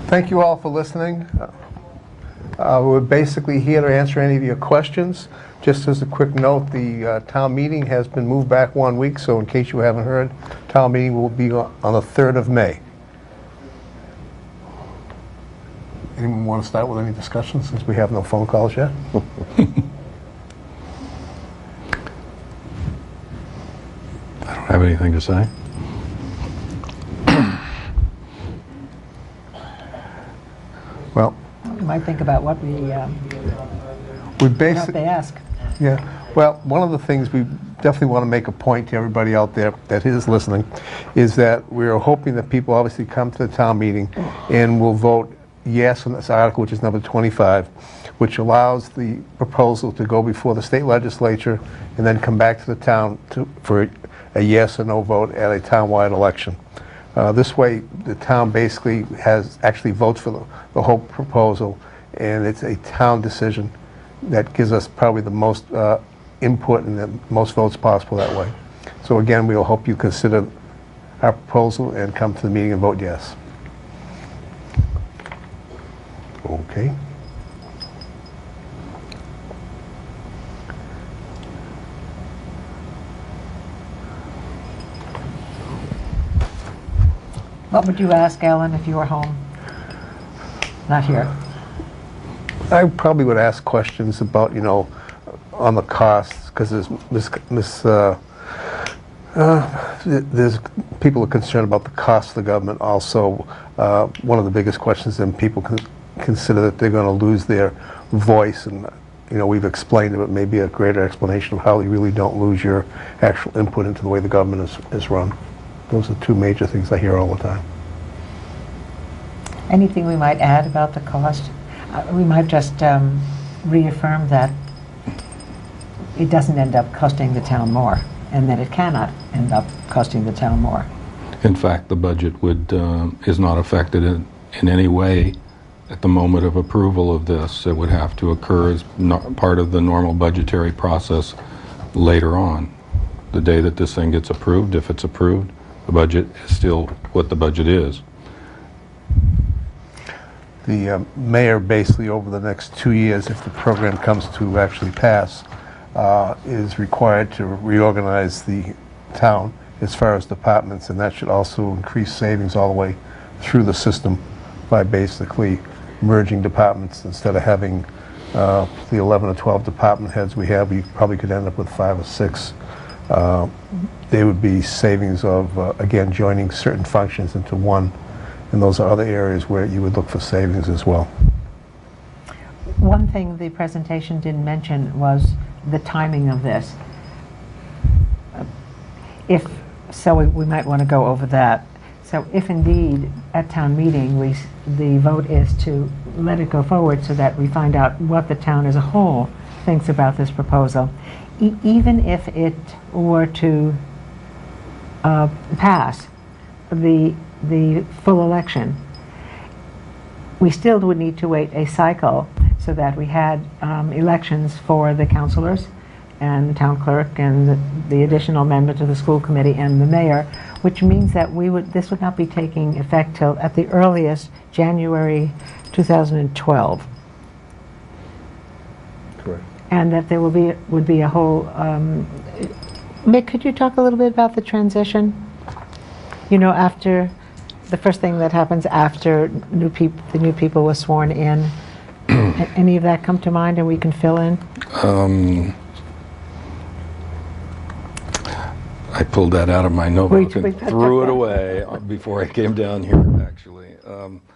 Thank you all for listening. We're basically here to answer any of your questions. Just as a quick note, the town meeting has been moved back 1 week, so in case you haven't heard, town meeting will be on the 3rd of May. Anyone want to start with any discussion since we have no phone calls yet? I don't have anything to say. Well, You might think about what we what they ask. Yeah. Well, one of the things we definitely want to make a point to everybody out there that is listening is that we're hoping that people obviously come to the town meeting and will vote yes on this article, which is number 25, which allows the proposal to go before the state legislature and then come back to the town for a yes or no vote at a town-wide election. This way, the town basically actually votes for the whole proposal, and it's a town decision that gives us probably the most input and the most votes possible that way. So again, we'll hope you consider our proposal and come to the meeting and vote yes. Okay. What would you ask, Ellen, if you were home? Not here. I probably would ask questions about, on the costs, because there's people are concerned about the cost of the government. Also, one of the biggest questions then people consider that they're going to lose their voice, and we've explained it, but maybe a greater explanation of how you really don't lose your actual input into the way the government is run. Those are two major things I hear all the time. Anything we might add about the cost? We might just reaffirm that it doesn't end up costing the town more, and that it cannot end up costing the town more. In fact, the budget is not affected in any way at the moment of approval of this. It would have to occur as part of the normal budgetary process later on. The day that this thing gets approved, if it's approved, the budget is still what the budget is. The mayor basically over the next 2 years, if the program comes to actually pass, is required to reorganize the town as far as departments, and that should also increase savings all the way through the system by basically merging departments. Instead of having the 11 or 12 department heads we have, we probably could end up with 5 or 6. There would be savings of, again, joining certain functions into one, and those are other areas where you would look for savings as well. One thing the presentation didn't mention was the timing of this. We might want to go over that. So if indeed at town meeting the vote is to let it go forward so that we find out what the town as a whole thinks about this proposal, even if it were to pass the full election, we still would need to wait a cycle so that we had elections for the councilors and the town clerk and the additional member to the school committee and the mayor, which means that this would not be taking effect till at the earliest January 2012. Correct. And that there would be a whole. Mick, could you talk a little bit about the transition? After the first thing that happens after the new people were sworn in. Any of that come to mind, and we can fill in? I pulled that out of my notebook and threw it away before I came down here, actually.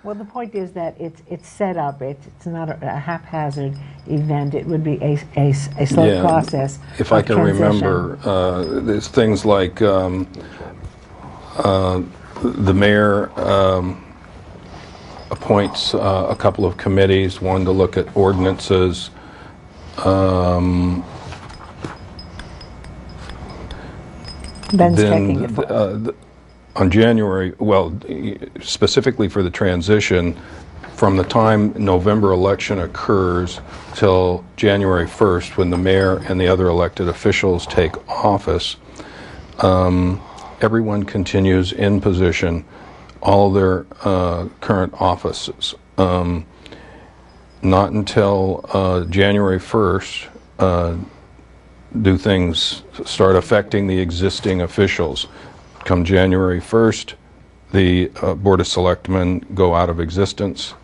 Well, the point is that it's set up. It's not a haphazard event. It would be a slow process. If I can remember, there's things like the mayor appoints a couple of committees, one to look at ordinances. Ben's checking it for on January, specifically for the transition, from the time November election occurs till January 1st, when the mayor and the other elected officials take office, everyone continues in position all their current offices. Not until January 1st do things start affecting the existing officials. Come January 1st, the Board of Selectmen go out of existence,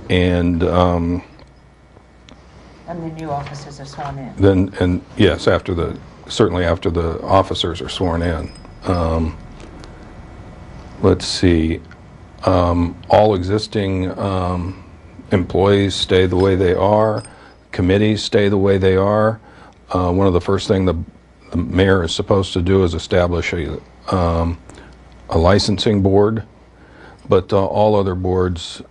and the new officers are sworn in. then, yes, certainly after the officers are sworn in. Let's see, all existing employees stay the way they are, committees stay the way they are. One of the first things the mayor is supposed to do is establish a licensing board, but all other boards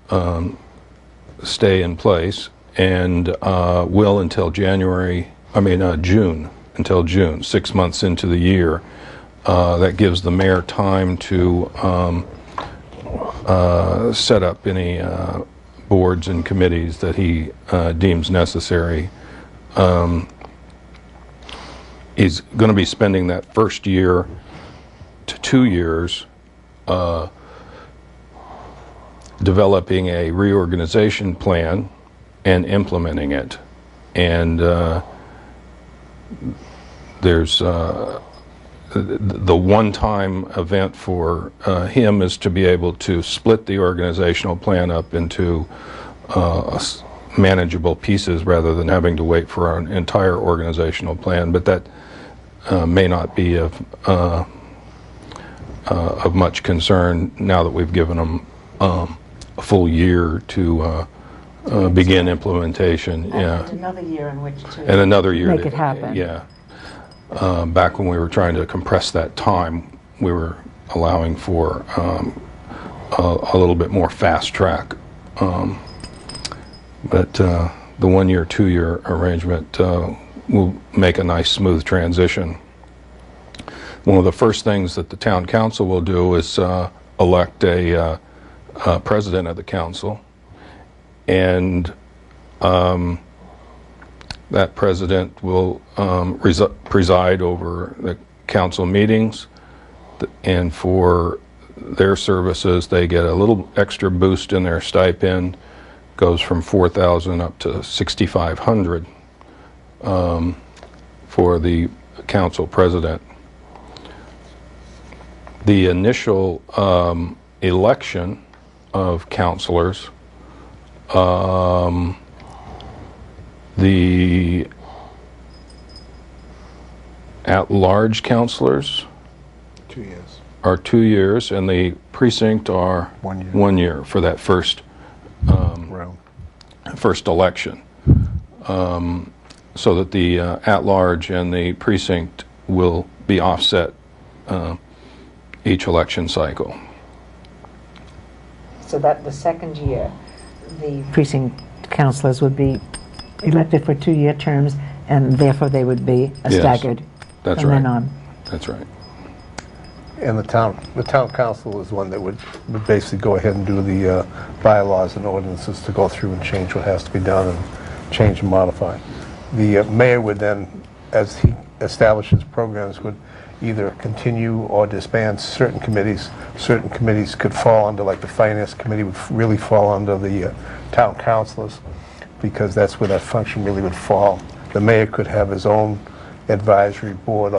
stay in place and will until June, until June, 6 months into the year. That gives the mayor time to set up any boards and committees that he deems necessary. He's going to be spending that first year to 2 years developing a reorganization plan and implementing it. And there's the one-time event for him is to be able to split the organizational plan up into manageable pieces rather than having to wait for an entire organizational plan. But that may not be of much concern now that we've given him a full year to begin implementation. Yeah. And another year in which to and another year make it happen. Yeah. Back when we were trying to compress that time, we were allowing for a little bit more fast track. But the 1 year, 2 year arrangement will make a nice smooth transition. One of the first things that the town council will do is elect a president of the council, and that president will preside over the council meetings, and for their services they get a little extra boost in their stipend. Goes from $4,000 up to $6,500 for the council president. The initial election of councilors, the at-large councilors 2 years. are 2 years, and the precinct are 1 year. 1 year for that first election, so that the at-large and the precinct will be offset each election cycle. So that the second year, the precinct councilors would be elected for 2-year terms, and therefore they would be staggered That's from right. then on. That's right. And the town council is one that would basically go ahead and do the bylaws and ordinances to go through and change what has to be done and change and modify. The mayor would then, as he establishes programs, would either continue or disband certain committees. Certain committees could fall under, like the finance committee would really fall under the town councilors, because that's where that function really would fall. The mayor could have his own advisory board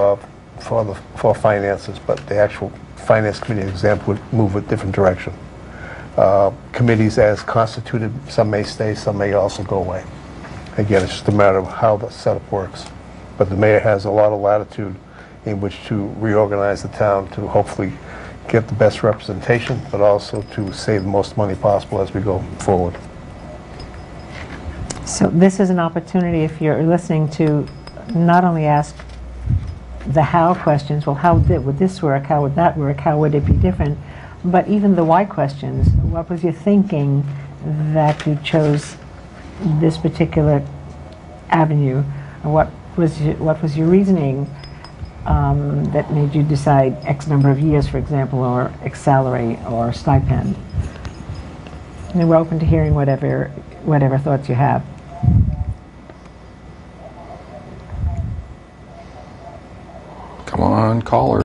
for finances, but the actual finance committee example would move a different direction. Committees as constituted, some may stay, some may also go away. Again, it's just a matter of how the setup works. But the mayor has a lot of latitude in which to reorganize the town to hopefully get the best representation, but also to save the most money possible as we go forward. So this is an opportunity, if you're listening, to not only ask the how questions, well, how would this work, how would that work, how would it be different, but even the why questions. What was your thinking that you chose this particular avenue? What was your reasoning that made you decide X number of years, for example, or X salary or stipend? And we're open to hearing whatever thoughts you have. Come on, caller.